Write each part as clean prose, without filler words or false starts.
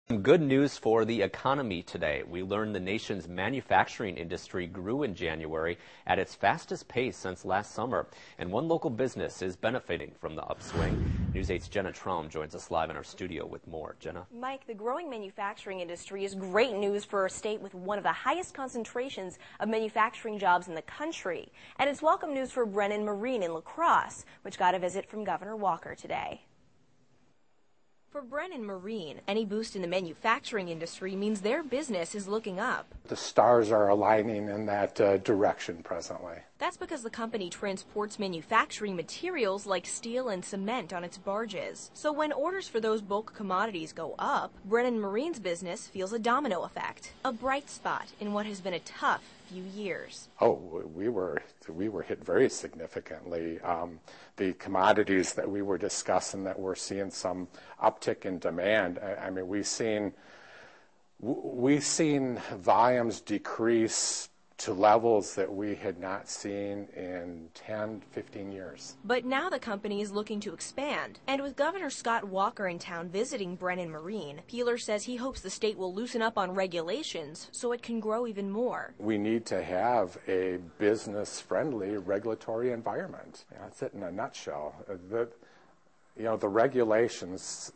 Good news for the economy today. We learned the nation's manufacturing industry grew in January at its fastest pace since last summer, and one local business is benefiting from the upswing. News 8's Jenna Traum joins us live in our studio with more. Jenna? Mike, the growing manufacturing industry is great news for a state with one of the highest concentrations of manufacturing jobs in the country. And it's welcome news for Brennan Marine in La Crosse, which got a visit from Governor Walker today. For Brennan Marine, any boost in the manufacturing industry means their business is looking up. The stars are aligning in that direction presently. That's because the company transports manufacturing materials like steel and cement on its barges. So when orders for those bulk commodities go up, Brennan Marine's business feels a domino effect, a bright spot in what has been a tough few years. Oh, we were hit very significantly. The commodities that we were discussing that we're seeing some uptick in demand. I mean, we've seen volumes decrease to levels that we had not seen in 10, 15 years. But now the company is looking to expand. And with Governor Scott Walker in town visiting Brennan Marine, Peeler says he hopes the state will loosen up on regulations so it can grow even more. We need to have a business-friendly regulatory environment. That's it in a nutshell. The regulations,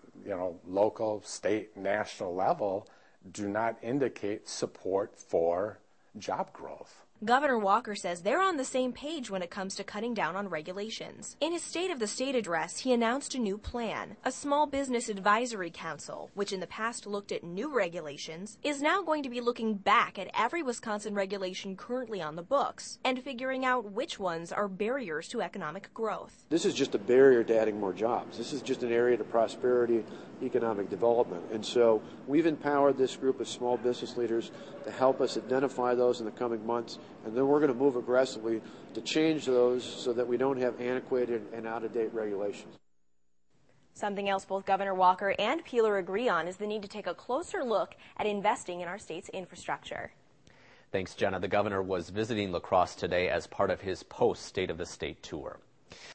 local, state, national level, do not indicate support for job growth. Governor Walker says they're on the same page when it comes to cutting down on regulations. In his State of the State address, he announced a new plan. A small business advisory council, which in the past looked at new regulations, is now going to be looking back at every Wisconsin regulation currently on the books and figuring out which ones are barriers to economic growth. This is just a barrier to adding more jobs. This is just an area to prosperity, economic development. And so we've empowered this group of small business leaders to help us identify those in the coming months. And then we're going to move aggressively to change those so that we don't have antiquated and out-of-date regulations. Something else both Governor Walker and Peeler agree on is the need to take a closer look at investing in our state's infrastructure. Thanks, Jenna. The governor was visiting La Crosse today as part of his post-State of the State tour.